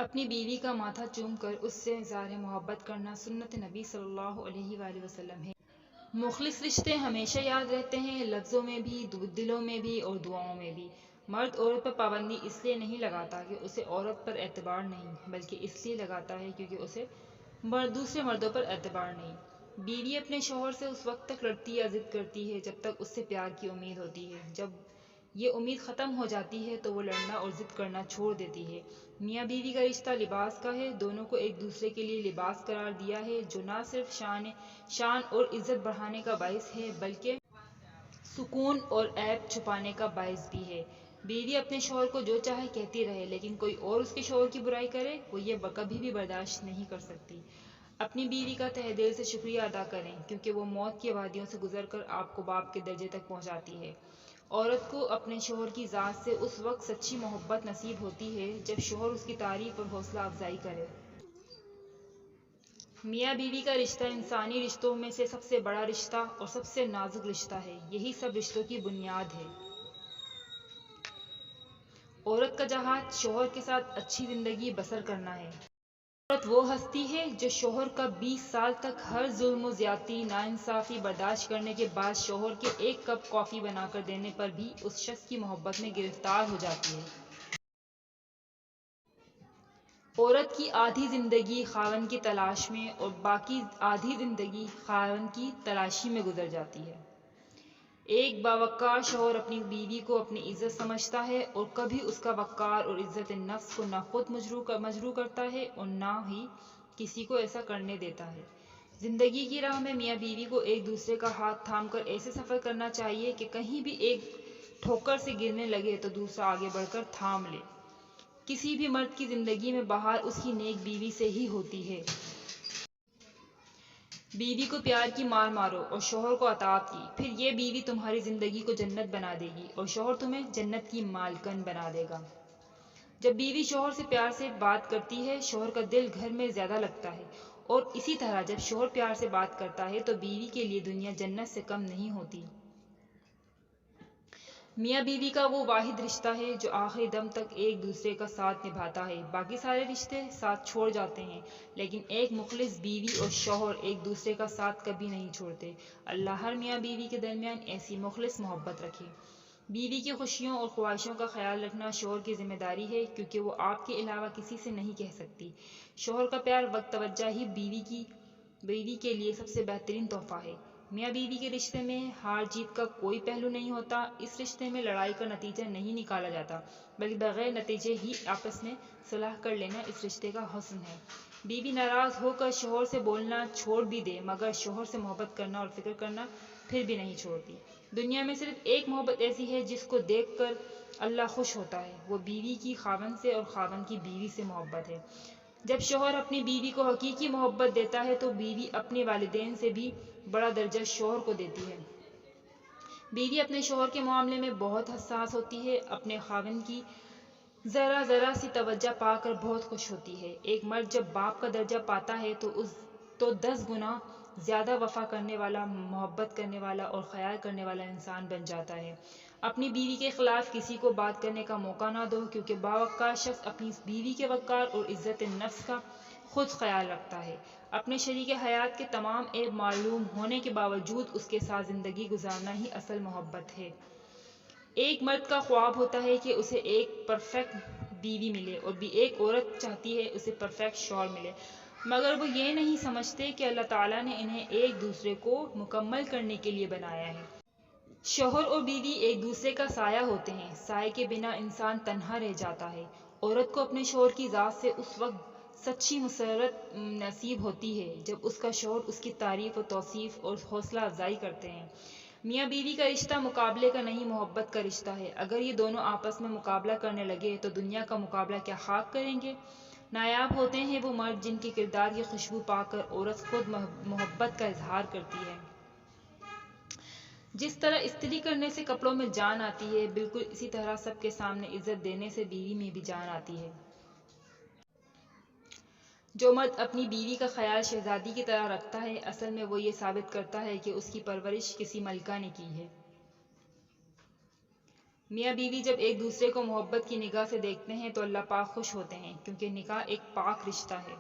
اپنی بیوی کا ماتھا چوم کر اس سے اظہار محبت کرنا سنت نبی صلی اللہ علیہ وآلہ وسلم ہے۔ مخلص رشتے ہمیشہ یاد رہتے ہیں، لفظوں میں بھی، دلوں میں بھی اور دعاؤں میں بھی۔ مرد عورت پر پابندی اس لیے نہیں لگاتا کہ اسے عورت پر اعتبار نہیں، بلکہ اس لیے لگاتا ہے کیونکہ اسے دوسرے مردوں پر اعتبار نہیں۔ بیوی اپنے شوہر سے اس وقت تک لڑتی یا ضد کرتی ہے جب تک اس سے پیار کی امید ہوتی ہے۔ جب یہ امید ختم ہو جاتی ہے تو وہ لڑنا اور ضد کرنا چھوڑ دیتی ہے۔ میاں بیوی کا رشتہ لباس کا ہے، دونوں کو ایک دوسرے کے لیے لباس قرار دیا ہے، جو نہ صرف شان اور عزت بڑھانے کا باعث ہے بلکہ سکون اور عیب چھپانے کا باعث بھی ہے۔ بیوی اپنے شوہر کو جو چاہے کہتی رہے، لیکن کوئی اور اس کے شوہر کی برائی کرے، وہ یہ کبھی بھی برداشت نہیں کر سکتی۔ اپنی بیوی کا تہہ دل سے شکریہ ادا کریں، کیونکہ وہ موت کی وادیوں سے گزر کر آپ کو باپ کے درجے تک پہنچاتی ہے۔ عورت کو اپنے شوہر کی ذات سے اس وقت سچی محبت نصیب ہوتی ہے جب شوہر اس کی تعریف اور حوصلہ افزائی کرے۔ میاں بیوی کا رشتہ انسانی رشتوں میں سے سب سے بڑا رشتہ اور سب سے نازک رشتہ ہے۔ یہی سب رشتوں کی بنیاد ہے۔ عورت کا جہاد شوہر کے ساتھ اچھی زندگی بسر کرنا ہے۔ عورت وہ ہستی ہے جو شوہر کا 20 سال تک ہر ظلم و زیادتی، ناانصافی برداشت کرنے کے بعد شوہر کے ایک کپ کافی بنا کر دینے پر بھی اس شخص کی محبت میں گرفتار ہو جاتی ہے۔ عورت کی آدھی زندگی خاوند کی تلاش میں اور باقی آدھی زندگی خاوند کی تلاشی میں گزر جاتی ہے۔ ایک باوقار شوہر اپنی بیوی کو اپنی عزت سمجھتا ہے اور کبھی اس کا وقار اور عزت نفس کو نہ خود مجروح کرتا ہے اور نہ ہی کسی کو ایسا کرنے دیتا ہے۔ زندگی کی راہ میں میاں بیوی کو ایک دوسرے کا ہاتھ تھام کر ایسے سفر کرنا چاہیے کہ کہیں بھی ایک ٹھوکر سے گرنے لگے تو دوسرا آگے بڑھ کر تھام لے۔ کسی بھی مرد کی زندگی میں بہار اس کی نیک بیوی سے ہی ہوتی ہے۔ بیوی کو پیار کی مار مارو اور شوہر کو اطاعت کی، پھر یہ بیوی تمہاری زندگی کو جنت بنا دے گی اور شوہر تمہیں جنت کی مالکن بنا دے گا۔ جب بیوی شوہر سے پیار سے بات کرتی ہے، شوہر کا دل گھر میں زیادہ لگتا ہے، اور اسی طرح جب شوہر پیار سے بات کرتا ہے تو بیوی کے لیے دنیا جنت سے کم نہیں ہوتی۔ میاں بیوی کا وہ واحد رشتہ ہے جو آخری دم تک ایک دوسرے کا ساتھ نبھاتا ہے۔ باقی سارے رشتے ساتھ چھوڑ جاتے ہیں، لیکن ایک مخلص بیوی اور شوہر ایک دوسرے کا ساتھ کبھی نہیں چھوڑتے۔ اللہ ہر میاں بیوی کے درمیان ایسی مخلص محبت رکھے۔ بیوی کی خوشیوں اور خواہشوں کا خیال رکھنا شوہر کی ذمہ داری ہے، کیونکہ وہ آپ کے علاوہ کسی سے نہیں کہہ سکتی۔ شوہر کا پیار وقت توجہ ہی بیوی کے لیے سب سے بہترین تحفہ ہے۔ میاں بیوی کے رشتے میں ہار جیت کا کوئی پہلو نہیں ہوتا۔ اس رشتے میں لڑائی کا نتیجہ نہیں نکالا جاتا، بلکہ بغیر نتیجے ہی آپس میں صلح کر لینا اس رشتے کا حسن ہے۔ بیوی ناراض ہو کر شوہر سے بولنا چھوڑ بھی دے، مگر شوہر سے محبت کرنا اور فکر کرنا پھر بھی نہیں چھوڑتی۔ دنیا میں صرف ایک محبت ایسی ہے جس کو دیکھ کر اللہ خوش ہوتا ہے، وہ بیوی کی خاوند سے اور خاوند کی بیوی سے محبت ہے۔ جب شوہر اپنی بیوی کو حقیقی محبت دیتا ہے تو بیوی اپنے والدین سے بھی بڑا درجہ شوہر کو دیتی ہے۔ بیوی اپنے شوہر کے معاملے میں بہت حساس ہوتی ہے، اپنے خاوند کی ذرا سی توجہ پا کر بہت خوش ہوتی ہے۔ ایک مرد جب باپ کا درجہ پاتا ہے تو 10 گنا زیادہ وفا کرنے والا، محبت کرنے والا اور خیال کرنے والا انسان بن جاتا ہے۔ اپنی بیوی کے خلاف کسی کو بات کرنے کا موقع نہ دو، کیونکہ باوقار شخص اپنی بیوی کے وقار اور عزت نفس کا خود خیال رکھتا ہے۔ اپنے شریک حیات کے تمام عیب معلوم ہونے کے باوجود اس کے ساتھ زندگی گزارنا ہی اصل محبت ہے۔ ایک مرد کا خواب ہوتا ہے کہ اسے ایک پرفیکٹ بیوی ملے، اور ایک عورت چاہتی ہے اسے پرفیکٹ شوہر ملے، مگر وہ یہ نہیں سمجھتے کہ اللہ تعالیٰ نے انہیں ایک دوسرے کو مکمل کرنے کے لیے بنایا ہے۔ شوہر اور بیوی ایک دوسرے کا سایہ ہوتے ہیں، سائے کے بنا انسان تنہا رہ جاتا ہے۔ عورت کو اپنے شوہر کی ذات سے اس وقت سچی مسرت نصیب ہوتی ہے جب اس کا شوہر اس کی تعریف و توصیف اور حوصلہ افزائی کرتے ہیں۔ میاں بیوی کا رشتہ مقابلے کا نہیں، محبت کا رشتہ ہے۔ اگر یہ دونوں آپس میں مقابلہ کرنے لگے تو دنیا کا مقابلہ کیا خاک کریں گے؟ نایاب ہوتے ہیں وہ مرد جن کے کردار کی خوشبو پا کر عورت خود محبت کا اظہار کرتی ہے۔ جس طرح استری کرنے سے کپڑوں میں جان آتی ہے، بالکل اسی طرح سب کے سامنے عزت دینے سے بیوی میں بھی جان آتی ہے۔ جو مرد اپنی بیوی کا خیال شہزادی کی طرح رکھتا ہے، اصل میں وہ یہ ثابت کرتا ہے کہ اس کی پرورش کسی ملکہ نے کی ہے۔ میاں بیوی جب ایک دوسرے کو محبت کی نگاہ سے دیکھتے ہیں تو اللہ پاک خوش ہوتے ہیں، کیونکہ نکاح ایک پاک رشتہ ہے۔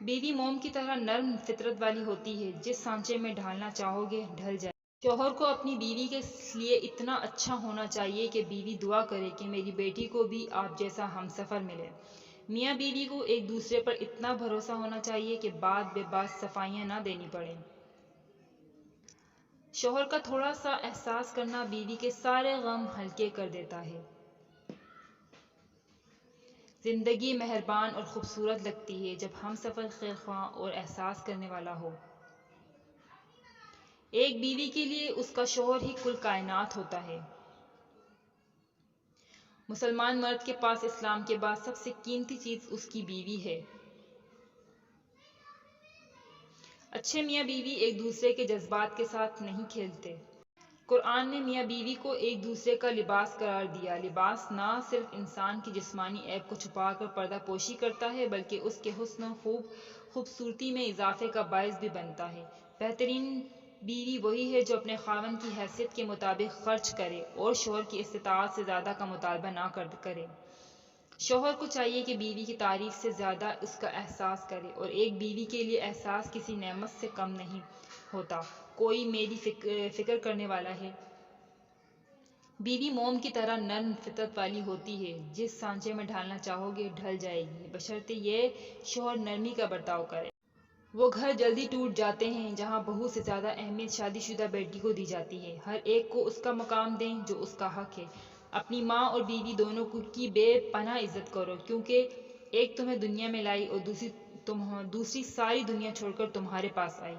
بیوی موم کی طرح نرم فطرت والی ہوتی ہے، جس سانچے میں ڈھالنا چاہو گے ڈھل جائے۔ شوہر کو اپنی بیوی کے لیے اتنا اچھا ہونا چاہیے کہ بیوی دعا کرے کہ میری بیٹی کو بھی آپ جیسا ہمسفر ملے۔ میاں بیوی کو ایک دوسرے پر اتنا بھروسہ ہونا چاہیے کہ بات بے بات صفائیاں نہ دینی پڑیں۔ شوہر کا تھوڑا سا احساس کرنا بیوی کے سارے غم ہلکے کر دیتا ہے۔ زندگی مہربان اور خوبصورت لگتی ہے جب ہمسفر خیرخواہ اور احساس کرنے والا ہو۔ ایک بیوی کے لیے اس کا شوہر ہی کل کائنات ہوتا ہے۔ مسلمان مرد کے پاس اسلام کے بعد سب سے قیمتی چیز اس کی بیوی ہے۔ اچھے میاں بیوی ایک دوسرے کے جذبات کے ساتھ نہیں کھیلتے۔ قرآن نے میاں بیوی کو ایک دوسرے کا لباس قرار دیا۔ لباس نہ صرف انسان کی جسمانی عیب کو چھپا کر پردہ پوشی کرتا ہے بلکہ اس کے حسن و خوبصورتی میں اضافے کا باعث بھی بنتا ہے۔ بہترین بیوی وہی ہے جو اپنے خاوند کی حیثیت کے مطابق خرچ کرے اور شوہر کی استطاعت سے زیادہ کا مطالبہ نہ کرے۔ شوہر کو چاہیے کہ بیوی کی تعریف سے زیادہ اس کا احساس کرے، اور ایک بیوی کے لیے احساس کسی نعمت سے کم نہیں ہوتا۔ کوئی میری فکر کرنے والا ہے۔ بیوی موم کی طرح نرم فطرت والی ہوتی ہے، جس سانچے میں ڈھالنا چاہو گے ڈھل جائے گی، بشرطے یہ شوہر نرمی کا برتاؤ کرے۔ وہ گھر جلدی ٹوٹ جاتے ہیں جہاں بہو سے زیادہ اہمیت شادی شدہ بیٹی کو دی جاتی ہے۔ ہر ایک کو اس کا مقام دیں جو اس کا حق ہے۔ اپنی ماں اور بیوی دونوں کی بے پناہ عزت کرو، کیونکہ ایک تمہیں دنیا میں لائی اور دوسری ساری دنیا چھوڑ کر تمہارے پاس آئی۔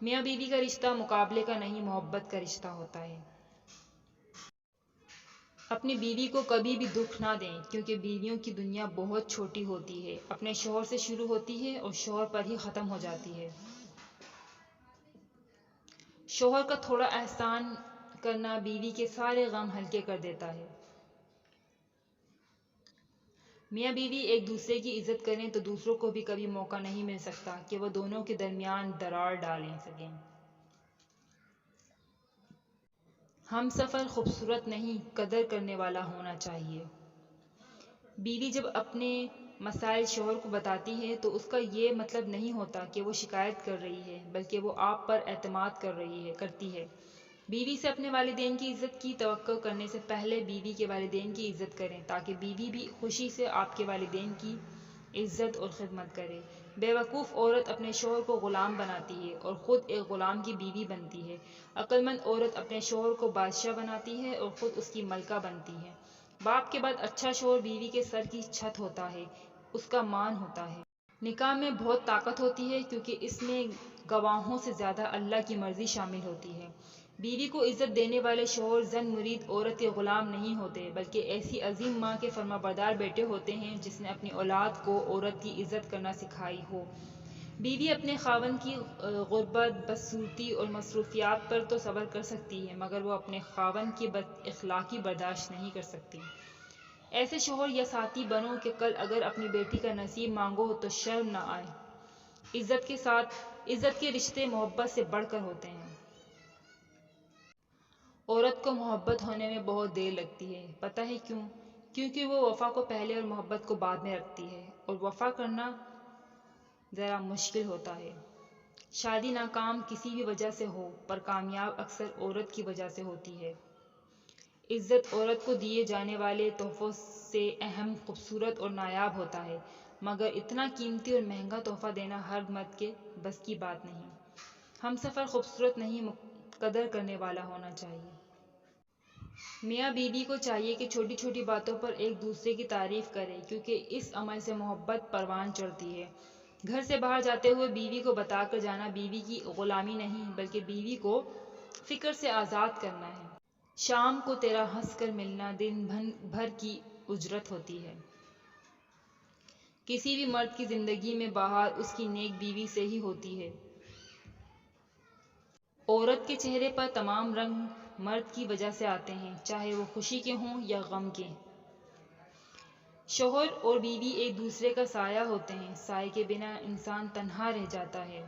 میاں بیوی کا رشتہ مقابلے کا نہیں، محبت کا رشتہ ہوتا ہے۔ اپنی بیوی کو کبھی بھی دکھ نہ دیں، کیونکہ بیویوں کی دنیا بہت چھوٹی ہوتی ہے، اپنے شوہر سے شروع ہوتی ہے اور شوہر پر ہی ختم ہو جاتی ہے۔ شوہر کا تھوڑا احسان کرنا بیوی کے سارے غم ہلکے کر دیتا ہے۔ میاں بیوی ایک دوسرے کی عزت کریں تو دوسروں کو بھی کبھی موقع نہیں مل سکتا کہ وہ دونوں کے درمیان درار ڈال سکیں۔ ہمسفر خوبصورت نہیں، قدر کرنے والا ہونا چاہیے۔ بیوی جب اپنے مسائل شوہر کو بتاتی ہے تو اس کا یہ مطلب نہیں ہوتا کہ وہ شکایت کر رہی ہے، بلکہ وہ آپ پر اعتماد کرتی ہے۔ بیوی سے اپنے والدین کی عزت کی توقع کرنے سے پہلے بیوی کے والدین کی عزت کریں، تاکہ بیوی بھی خوشی سے آپ کے والدین کی عزت اور خدمت کرے۔ بیوقوف عورت اپنے شوہر کو غلام بناتی ہے اور خود ایک غلام کی بیوی بنتی ہے۔ عقل مند عورت اپنے شوہر کو بادشاہ بناتی ہے اور خود اس کی ملکہ بنتی ہے۔ باپ کے بعد اچھا شوہر بیوی کے سر کی چھت ہوتا ہے، اس کا مان ہوتا ہے۔ نکاح میں بہت طاقت ہوتی ہے، کیونکہ اس میں گواہوں سے زیادہ اللہ کی مرضی شامل ہوتی ہے۔ بیوی کو عزت دینے والے شوہر زن مرید عورت کے غلام نہیں ہوتے، بلکہ ایسی عظیم ماں کے فرمانبردار بیٹے ہوتے ہیں جس نے اپنی اولاد کو عورت کی عزت کرنا سکھائی ہو۔ بیوی اپنے خاوند کی غربت، بدصورتی اور مصروفیات پر تو صبر کر سکتی ہے، مگر وہ اپنے خاوند کی بد اخلاقی برداشت نہیں کر سکتی۔ ایسے شوہر یا ساتھی بنو کہ کل اگر اپنی بیٹی کا نصیب مانگو تو شرم نہ آئے۔ عزت کے رشتے محبت سے بڑھ کر ہوتے ہیں۔ عورت کو محبت ہونے میں بہت دیر لگتی ہے، پتہ ہے کیوں؟ کیونکہ وہ وفا کو پہلے اور محبت کو بعد میں رکھتی ہے، اور وفا کرنا ذرا مشکل ہوتا ہے۔ شادی ناکام کسی بھی وجہ سے ہو، پر کامیاب اکثر عورت کی وجہ سے ہوتی ہے۔ عزت عورت کو دیے جانے والے تحفوں سے اہم، خوبصورت اور نایاب ہوتا ہے، مگر اتنا قیمتی اور مہنگا تحفہ دینا ہر مرد کے بس کی بات نہیں۔ ہمسفر خوبصورت نہیں، قدر کرنے والا ہونا چاہیے۔ میاں بیوی کو چاہیے کہ چھوٹی چھوٹی باتوں پر ایک دوسرے کی تعریف کرے، کیونکہ اس عمل سے محبت پروان چڑھتی ہے۔ گھر سے باہر جاتے ہوئے بیوی کو بتا کر جانا بیوی کی غلامی نہیں، بلکہ بیوی کو فکر سے آزاد کرنا ہے۔ شام کو تیرا ہنس کر ملنا دن بھر کی اجرت ہوتی ہے۔ کسی بھی مرد کی زندگی میں بہار اس کی نیک بیوی سے ہی ہوتی ہے۔ عورت کے چہرے پر تمام رنگ مرد کی وجہ سے آتے ہیں، چاہے وہ خوشی کے ہوں یا غم کے۔ شوہر اور بیوی ایک دوسرے کا سایہ ہوتے ہیں، سائے کے بنا انسان تنہا رہ جاتا ہے۔